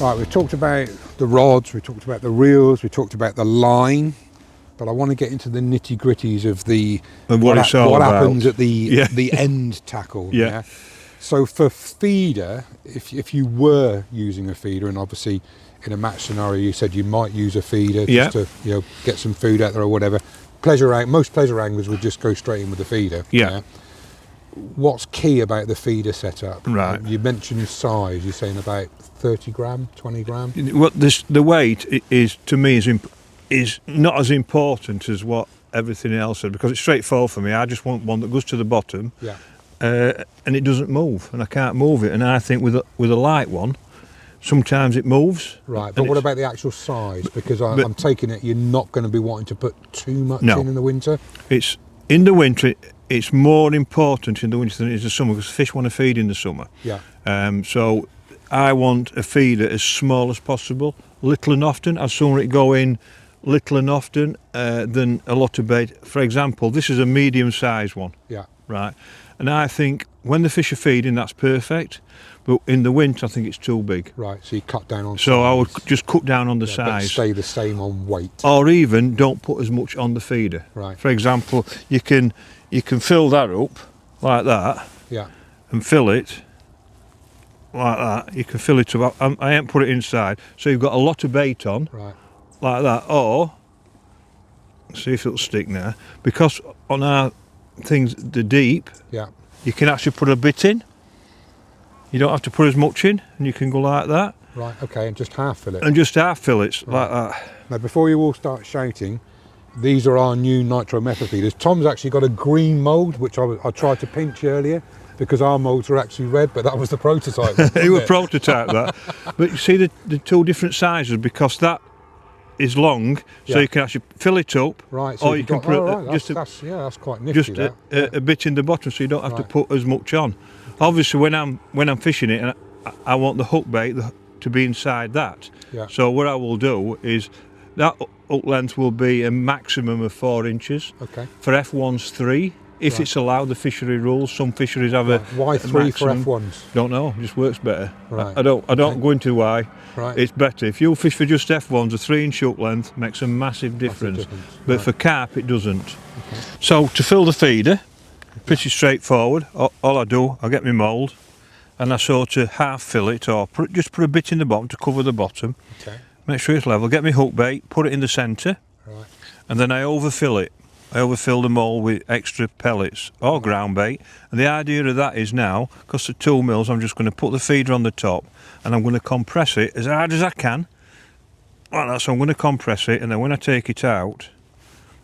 Right, we've talked about the rods, we talked about the reels, we talked about the line, but I want to get into the nitty gritties of what it's all what about. happens at the end tackle. Yeah. So for feeder, if you were using a feeder, and obviously in a match scenario you said you might use a feeder just to get some food out there or whatever. Most pleasure anglers would just go straight in with the feeder. Yeah. What's key about the feeder setup? Right. You mentioned size. You're saying about 30 gram, 20 gram. Well, the weight is to me is not as important as what everything else is, because it's straightforward for me. I just want one that goes to the bottom, and it doesn't move, and I can't move it. And I think with a light one, sometimes it moves. Right, but what about the actual size? Because I'm taking it you're not going to be wanting to put too much in the winter. It's in the winter. It's more important in the winter than it is the summer, because fish want to feed in the summer. Yeah. So I want a feeder as small as possible, little and often. I'd sooner it go in little and often than a lot of bait. For example, this is a medium-sized one. Yeah. Right. And I think when the fish are feeding, that's perfect. But in the winter, I think it's too big. Right, so you cut down on size. So I would just cut down on the size. But stay the same on weight. Or even don't put as much on the feeder. Right. For example, you can fill that up like that. Yeah. And fill it like that. You can fill it up. I ain't put it inside. So you've got a lot of bait on. Right. Like that. Or, see if it'll stick now. Because on our things, the deep, you can actually put a bit in. You don't have to put as much in, and you can go like that. Right, okay, and just half fill it. And just half fill it, like that. Now, before you all start shouting, these are our new nitro method feeders. Tom's actually got a green mould, which I tried to pinch earlier, because our moulds were actually red, but that was the prototype. It was prototype, that. But you see the two different sizes, because that is long, so you can actually fill it up. Right, so or you can put that's quite nifty. Just a bit in the bottom, so you don't have to put as much on. Obviously, when I'm fishing it, and I want the hook bait to be inside that. Yeah. So what I will do is that hook length will be a maximum of 4 inches. Okay. For F1s 3, if it's allowed, the fishery rules. Some fisheries have Why 3 for F1s? Don't know. It just works better. Right. I don't go into why. Right. It's better if you fish for just F1s. A 3-inch hook length makes a massive difference. But for carp, it doesn't. Okay. So to fill the feeder, pretty straightforward. All I do, I get my mould, and I sort of half fill it, or just put a bit in the bottom to cover the bottom. Okay. Make sure it's level. Get my hook bait, put it in the centre, and then I overfill it. I overfill the mould with extra pellets or ground bait. And the idea of that is now, because the 2 mils, I'm just going to put the feeder on the top, and I'm going to compress it as hard as I can. Like that. So I'm going to compress it, and then when I take it out,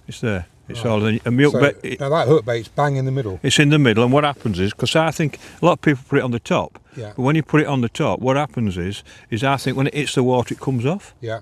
it's there. It's all a milk bait. Now that hook bait's bang in the middle. It's in the middle, and what happens is, because I think a lot of people put it on the top, but when you put it on the top, what happens is I think when it hits the water, it comes off. Yeah.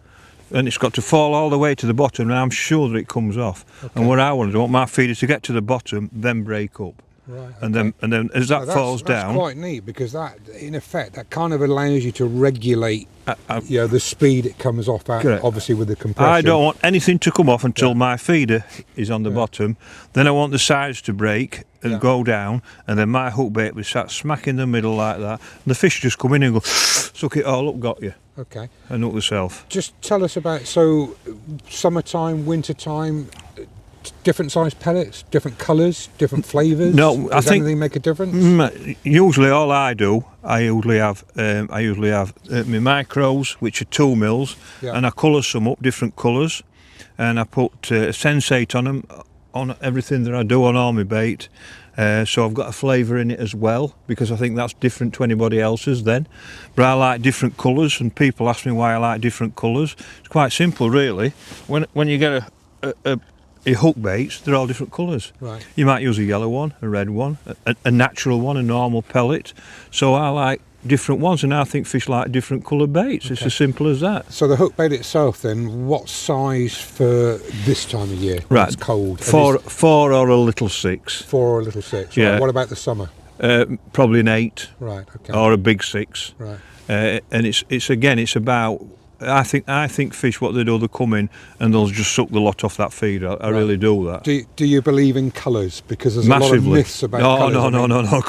And it's got to fall all the way to the bottom, and I'm sure that it comes off. Okay. And what I want to do, I want my feeder to get to the bottom, then break up. Right. Okay. And then as that falls down. That's quite neat, because that, in effect, that kind of allows you to regulate the speed it comes off at, obviously with the compression. I don't want anything to come off until my feeder is on the bottom. Then I want the sides to break and go down, and then my hook bait will sat smack in the middle like that. And the fish just come in and go, suck it all up, got you. Okay. And hook yourself. Just tell us about, so summertime, wintertime, different size pellets, different colours, different flavours. No, Does anything make a difference? Usually, all I do, I usually have my micros, which are 2 mils, and I colour some up, different colours, and I put sensate on them, on everything that I do on all my bait. So I've got a flavour in it as well, because I think that's different to anybody else's then. But I like different colours, and people ask me why I like different colours. It's quite simple, really. When you get a hook baits, they're all different colours. Right. You might use a yellow one, a red one, a natural one, a normal pellet. So I like different ones, and I think fish like different coloured baits. Okay. It's as simple as that. So the hook bait itself then, what size for this time of year? Right. It's cold. 4 or a little 6. 4 or a little 6. Yeah. Right. What about the summer? Probably an 8. Right. Okay. Or a big 6. Right. And it's about I think fish, what they do, they come in and they'll just suck the lot off that feed. I really do that. Do you believe in colours? Because there's Massively. a lot of myths about colours.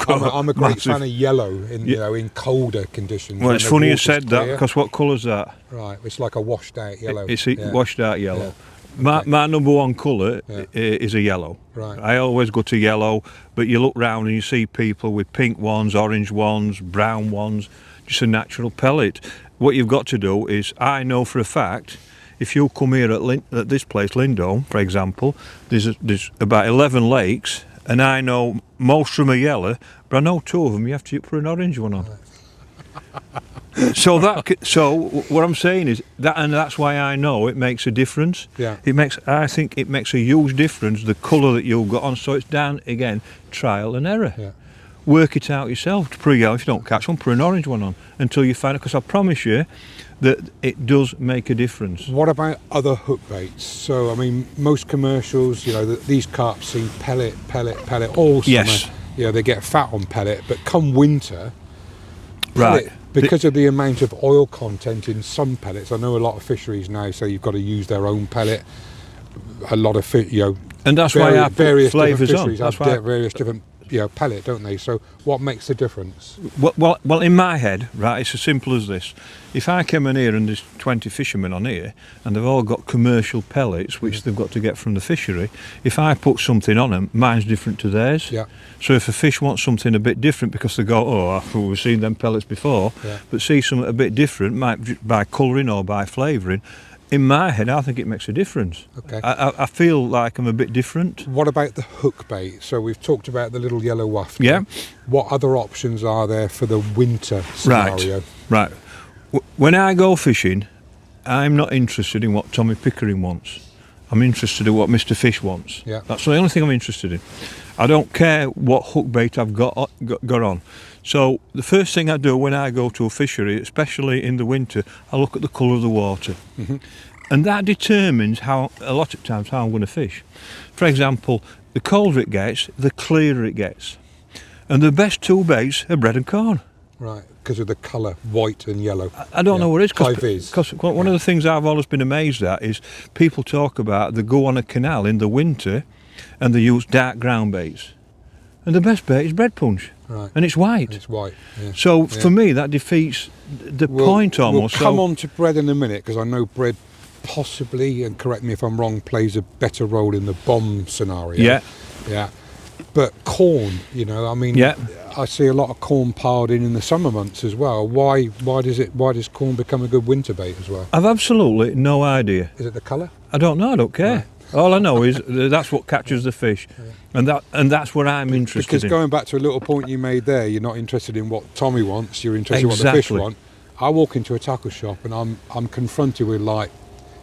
No. I'm a great fan of yellow in in colder conditions. Well, it's funny you said that, because what colour's that? Right, it's like a washed out yellow. It's washed out yellow. Yeah. My number one colour is a yellow. Right. I always go to yellow, but you look round and you see people with pink ones, orange ones, brown ones, just a natural pellet. What you've got to do is, I know for a fact, if you come here at this place, Lindholm, for example, there's about 11 lakes, and I know most of them are yellow, but I know 2 of them you have to put an orange one on. So what I'm saying is that, and that's why I know it makes a difference. Yeah. I think it makes a huge difference, the colour that you've got on. So it's down again, trial and error. Yeah. Work Work it out yourself. To pre-yellow, if you don't catch one, put an orange one on until you find it. Because I promise you that it does make a difference. What about other hook baits? So I mean, most commercials, these carp see pellet all summer. Yes. They get fat on pellet, but come winter, Right. Because of the amount of oil content in some pellets, I know a lot of fisheries now say you've got to use their own pellet. A lot of and that's why I put flavours on. That's have various different pellet, don't they? So what makes the difference? Well, in my head, right, it's as simple as this. If I come in here and there's 20 fishermen on here and they've all got commercial pellets which they've got to get from the fishery, if I put something on them, mine's different to theirs. Yeah. So if a fish wants something a bit different because they go, we've seen them pellets before, but see something a bit different, might by colouring or by flavouring, in my head, I think it makes a difference. Okay. I feel like I'm a bit different. What about the hook bait? So we've talked about the little yellow wafter. Yeah. What other options are there for the winter scenario? Right. When I go fishing, I'm not interested in what Tommy Pickering wants. I'm interested in what Mr. Fish wants. Yeah. That's the only thing I'm interested in. I don't care what hook bait I've got on. So the first thing I do when I go to a fishery, especially in the winter, I look at the colour of the water. Mm-hmm. And that determines a lot of times how I'm going to fish. For example, the colder it gets, the clearer it gets. And the best 2 baits are bread and corn. Right, because of the colour, white and yellow. I don't know what it is. Because one of the things I've always been amazed at is people talk about they go on a canal in the winter and they use dark ground baits. And the best bait is bread punch. Right. And it's white. It's white. Yeah. So for me, that defeats the point almost. We'll come on to bread in a minute, because I know bread possibly, and correct me if I'm wrong, plays a better role in the bomb scenario. Yeah. Yeah. But corn, I see a lot of corn piled in the summer months as well. Why does corn become a good winter bait as well? I've absolutely no idea. Is it the colour? I don't know. I don't care. Right. All I know is that's what catches the fish, and that's what I'm interested in. Because going back to a little point you made there, you're not interested in what Tommy wants. You're interested in what the fish want. I walk into a tackle shop and I'm confronted with like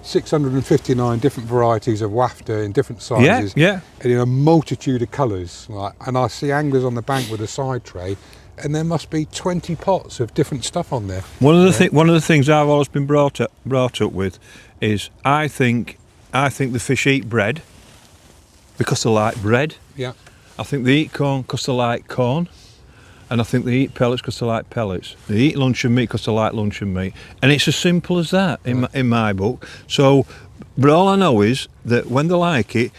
659 different varieties of wafter in different sizes, and in a multitude of colours. And I see anglers on the bank with a side tray, and there must be 20 pots of different stuff on there. One of the things I've always been brought up with is I think the fish eat bread because they like bread. Yeah. I think they eat corn because they like corn. And I think they eat pellets because they like pellets. They eat luncheon meat because they like luncheon meat. And it's as simple as that in my book. So, but all I know is that when they like it,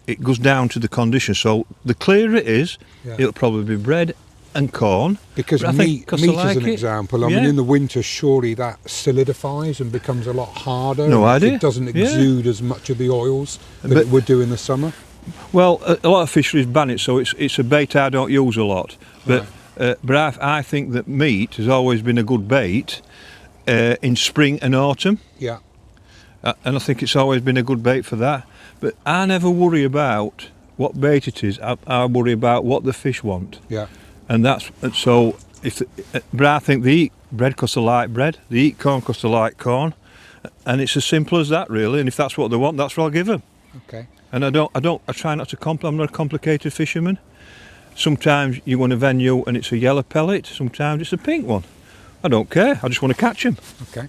it goes down to the condition. So the clearer it is, it'll probably be bread and corn. Because meat as an example, I mean, in the winter, surely that solidifies and becomes a lot harder. No idea. It doesn't exude as much of the oils that it would do in the summer. Well, a lot of fisheries ban it, so it's a bait I don't use a lot. But I think that meat has always been a good bait in spring and autumn. Yeah. And I think it's always been a good bait for that. But I never worry about what bait it is. I worry about what the fish want. Yeah. And that's so. But I think they eat bread because they like bread. They eat corn because they like corn, and it's as simple as that, really. And if that's what they want, that's what I'll give them. Okay. And I try not to I'm not a complicated fisherman. Sometimes you go on a venue and it's a yellow pellet. Sometimes it's a pink one. I don't care. I just want to catch them. Okay.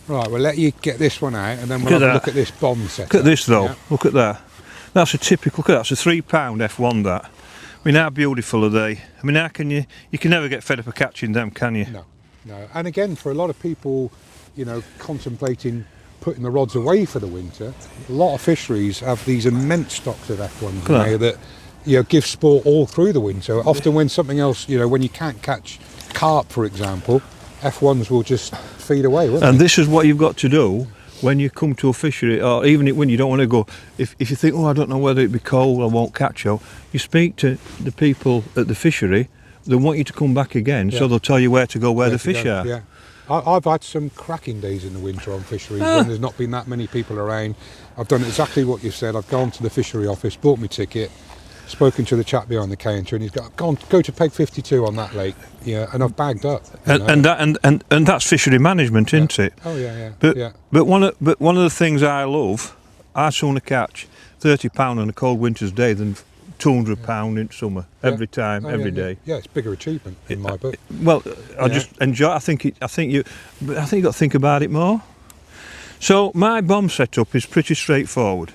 Right. We'll let you get this one out, and then we'll have a look at this bomb set. Look at this though. Yeah. Look at that. That's a typical. Look at that. That's a £3 F1. That. I mean, how beautiful are they? I mean, how can you can never get fed up of catching them, can you? No. And again, for a lot of people, you know, contemplating putting the rods away for the winter, a lot of fisheries have these immense stocks of F1s now that, you know, give sport all through the winter. Often when something else, you know, when you can't catch carp, for example, F1s will just feed away, won't And they? this is what you've got to do when you come to a fishery, or even when you don't want to go. If you think, oh, I don't know whether it be cold, I won't catch you, you speak to the people at the fishery. They want you to come back again, so they'll tell you where to go, where the fish are. Yeah. I've had some cracking days in the winter on fisheries when there's not been that many people around. I've done exactly what you've said. I've gone to the fishery office, bought my ticket, spoken to the chap behind the counter, and he's got go to peg 52 on that lake. Yeah, and I've bagged up. And that's fishery management, isn't it? Oh yeah. But one of the things I love, I'd sooner catch £30 on a cold winter's day than £200 in summer every time, every day. Yeah, it's bigger achievement in my book. Well, I just enjoy. I think you got to think about it more. So my bomb setup is pretty straightforward.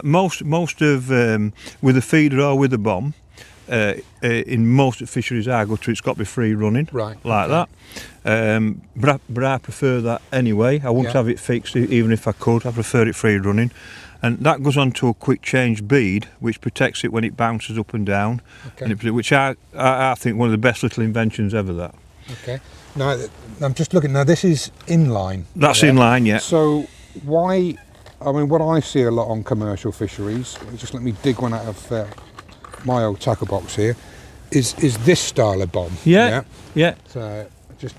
Most of with a feeder or with a bomb, in most fisheries I go to, it's got to be free running, that. But I prefer that anyway. I wouldn't have it fixed even if I could. I prefer it free running. And that goes on to a quick change bead, which protects it when it bounces up and down, which I think one of the best little inventions ever. That. Okay. Now I'm just looking. Now this is inline. That's inline, yeah. So why? I mean, what I see a lot on commercial fisheries. Just let me dig one out of my old tackle box here. Is this style of bomb? Yeah. So just.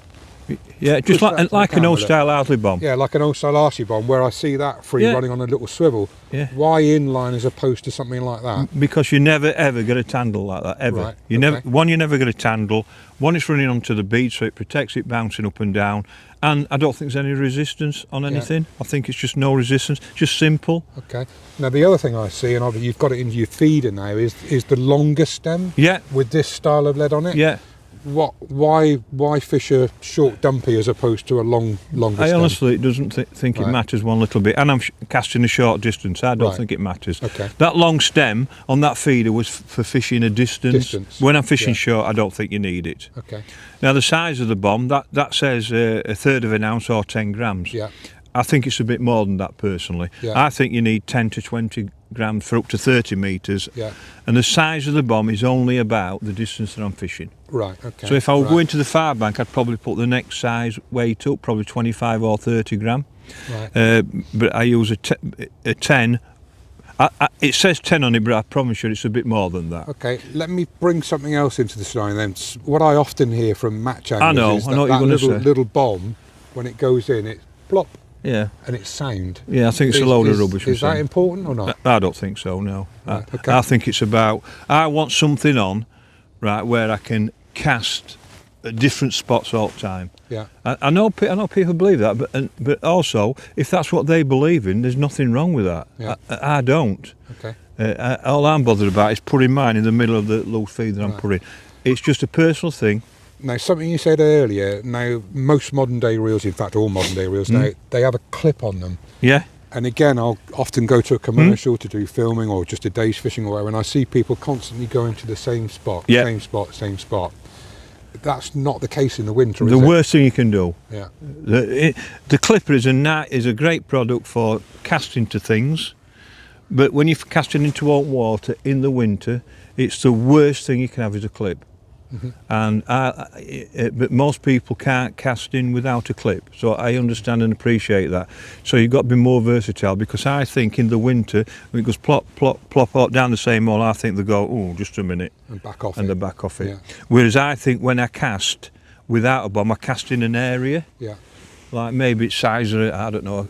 Yeah, just like an old style Ardley bomb. Yeah, like an old style Archie bomb, where I see that free running on a little swivel. Yeah. Why inline as opposed to something like that? Because you never ever get a tandle like that ever. Right, You never get a tandle. One, it's running onto the bead, so it protects it bouncing up and down. And I don't think there's any resistance on anything. I think it's just no resistance, just simple. Okay. Now the other thing I see, and you've got it into your feeder now, is the longer stem. Yeah. With this style of lead on it. Yeah. Why fish a short dumpy as opposed to a longer stem? I honestly doesn't think it matters one little bit, and I'm casting a short distance. I don't think it matters. Okay. That long stem on that feeder was for fishing a distance. When I'm fishing short, I don't think you need it. Okay. Now the size of the bomb, that says a third of an ounce or 10 grams. Yeah. I think it's a bit more than that personally. Yeah. I think you need 10 to 20 grams for up to 30 metres. Yeah. And the size of the bomb is only about the distance that I'm fishing. Right, okay. So if I were going to the far bank, I'd probably put the next size weight up, probably 25 or 30 gram. Right. But I use a 10. It says 10 on it, but I promise you it's a bit more than that. Okay, let me bring something else into the scenario then. What I often hear from match anglers is I know what that you're going to say. little bomb, when it goes in, it's plop. Yeah. And it's sound. Yeah, I think it's a load of rubbish. Is that important or not? I don't think so, no. Right, okay. I think it's about, I want something on, right, where I can cast at different spots all the time. Yeah. I know people believe that, but also, if that's what they believe in, there's nothing wrong with that. Yeah. I don't. Okay. All I'm bothered about is putting mine in the middle of the loose feed that I'm putting. It's just a personal thing. Now, something you said earlier, now most modern day reels, in fact all modern day reels now, they have a clip on them. Yeah. And again, I'll often go to a commercial to do filming or just a day's fishing or whatever, and I see people constantly going to the same spot, same spot. That's not the case in the winter, is it? The worst thing you can do. Yeah. The clipper is a great product for casting to things, but when you're casting into open water in the winter, it's the worst thing you can have is a clip. And but most people can't cast in without a clip, so I understand and appreciate that. So you've got to be more versatile, because I think in the winter when it goes plop plop plop out down the same hole, I think they go, oh, just a minute, and back off and it. they back off it. Yeah. Whereas I think when I cast without a bomb, I cast in an area, like maybe it's size of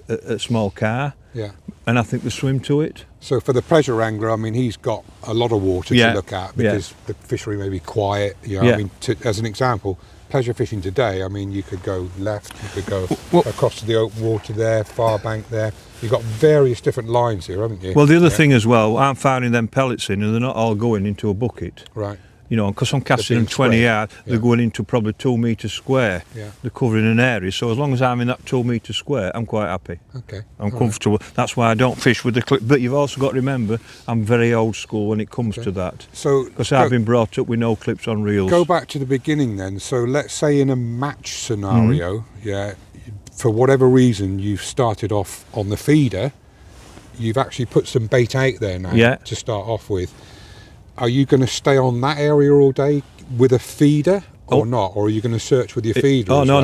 a small car, and I think they swim to it. So for the pleasure angler, I mean, he's got a lot of water to look at, because the fishery may be quiet. You know, I mean, as an example, pleasure fishing today, I mean, you could go left, you could go across to the open water there, far bank there. You've got various different lines here, haven't you? Well, the other thing as well, I'm finding them pellets in, and they're not all going into a bucket. Right. You know, because I'm casting them 20 yards, they're going into probably 2 metres square. Yeah. They're covering an area, so as long as I'm in that 2 metre square, I'm quite happy. Okay. I'm comfortable. Right. That's why I don't fish with the clip. But you've also got to remember, I'm very old school when it comes to that. So, because I've been brought up with no clips on reels. Go back to the beginning then. So let's say in a match scenario, for whatever reason you've started off on the feeder, you've actually put some bait out there now to start off with. Are you going to stay on that area all day with a feeder or not? Or are you going to search with your feeder? Oh, no.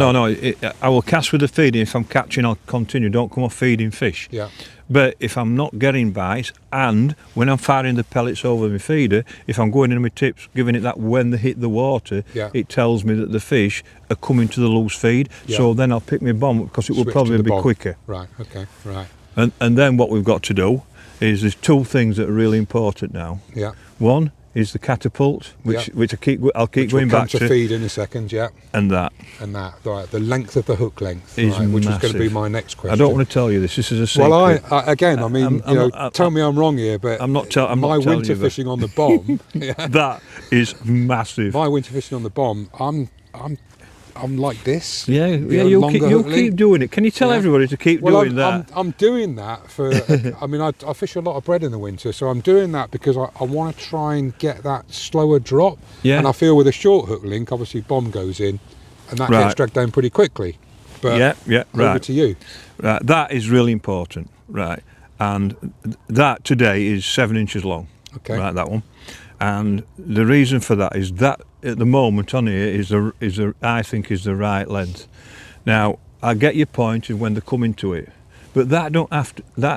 I will cast with the feeder. If I'm catching, I'll continue. Don't come off feeding fish. Yeah. But if I'm not getting bites, and when I'm firing the pellets over my feeder, if I'm going in my tips, giving it that when they hit the water, it tells me that the fish are coming to the loose feed. So then I'll pick my bomb because it will probably be quicker. Right, okay, right. And then what we've got to do is there's two things that are really important now. Yeah. One is the catapult, which I'll keep going back to. Feed in a second, And that. Right, the length of the hook length, is which massive. is going to be my next question. I don't want to tell you this. This is a secret. Well, tell me I'm wrong here, but I'm not telling my you. winter fishing on the bomb. That is massive. My winter fishing on the bomb, I'm like this. You'll keep doing it. Can you tell everybody to keep doing that? I'm doing that for. I fish a lot of bread in the winter, so I'm doing that because I want to try and get that slower drop. Yeah. And I feel with a short hook link, obviously bomb goes in, and that gets dragged down pretty quickly. But over to you. Right, that is really important. Right, and that today is 7 inches long. Okay. Right, that one. And the reason for that is that at the moment on here I think is the right length. Now I get your point of when they come into it, but that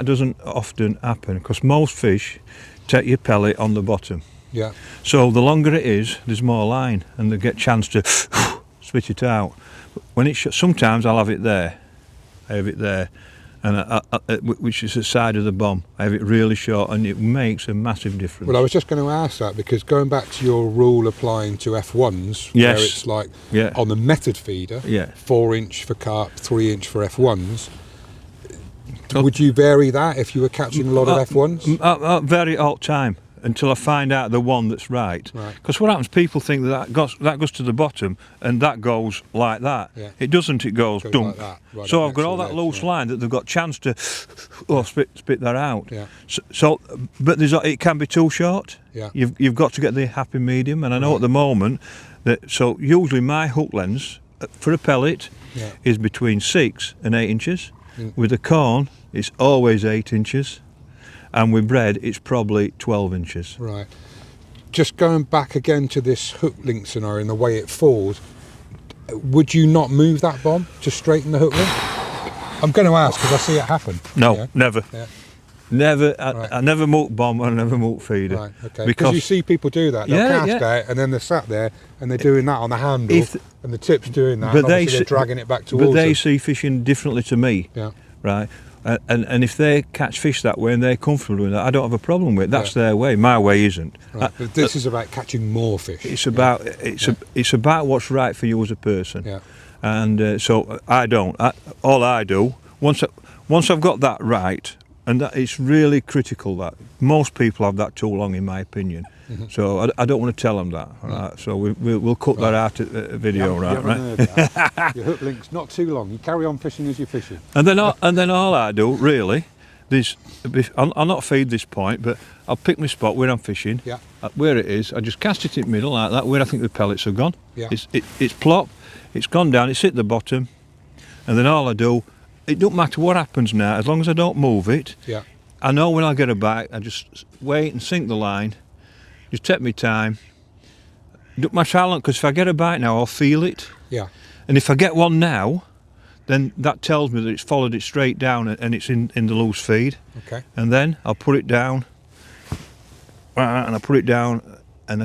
doesn't often happen because most fish take your pellet on the bottom. Yeah. So the longer it is, there's more line, and they get chance to spit it out. When sometimes I'll have it there. I have it there. And which is the side of the bomb. I have it really short, and it makes a massive difference. Well, I was just going to ask that because going back to your rule applying to F1s, where it's like on the method feeder, 4 inch for carp, 3 inch for F1s. Would you vary that if you were catching a lot of F1s? I vary it all the time until I find out the one that's right. Because what happens, people think that goes to the bottom and that goes like that. It doesn't, it goes dunk. Like so I've got all that loose line that they've got chance to spit that out. But it can be too short. You've got to get the happy medium, and I know at the moment so usually my hook length for a pellet is between 6 and 8 inches. With a corn it's always 8 inches. And with bread, it's probably 12 inches. Right. Just going back again to this hook link scenario and the way it falls, would you not move that bomb to straighten the hook link? I'm going to ask because I see it happen. No, never. Never. I never mulch bomb, I never mulch feeder. Right, okay. Because you see people do that. They'll cast out and then they're sat there and they're doing that on the handle and the tip's doing that, but they're dragging it back towards But they them. see fishing differently to me. Right. And if they catch fish that way and they're comfortable doing that, I don't have a problem with it. That's their way. My way isn't. Right. But this is about catching more fish. It's about it's about what's right for you as a person. And so I don't. All I do once I've got that right, and that it's really critical that most people have that too long, in my opinion. So I don't want to tell them that. Right? So we'll cut that out of the video, right? Your hook link's not too long. You carry on fishing as you're fishing. And then all I do really, I'll not feed this point, but I'll pick my spot where I'm fishing. Where it is, I just cast it in the middle like that, where I think the pellets have gone. It's plop, it's gone down, it's hit the bottom, and then all I do, it don't matter what happens now, as long as I don't move it. I know when I get a bite, I just wait and sink the line. Just take my time. Don't matter how long, because if I get a bite now, I'll feel it. And if I get one now, then that tells me that it's followed it straight down and it's in the loose feed. And then I'll put it down, and I put it down, and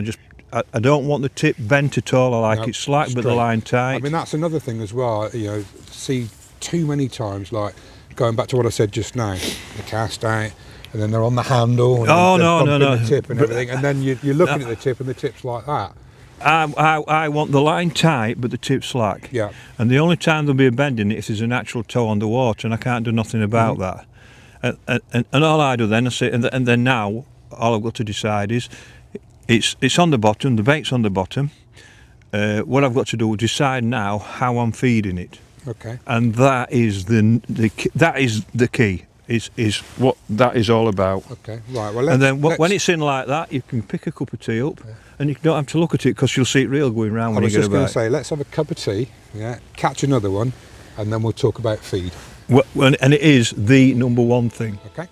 I don't want the tip bent at all. I like it slack, but the line tight. I mean, that's another thing as well. See too many times, like going back to what I said just now, the cast out. And then they're on the handle. And no. The tip and everything, and then you're looking at the tip, and the tip's like that. I want the line tight, but the tip slack. And the only time there'll be a bend in it is there's a natural toe on the water, and I can't do nothing about that. And all I do then, I sit, and then now all I've got to decide is, it's on the bottom. The bait's on the bottom. What I've got to do is decide now how I'm feeding it. And that is the key. Is what that is all about. Right. Well, and then when it's in like that, you can pick a cup of tea up, and you don't have to look at it because you'll see it real going round when you get a bite. I was just going to say, let's have a cup of tea, catch another one, and then we'll talk about feed. And it is the number one thing. Okay.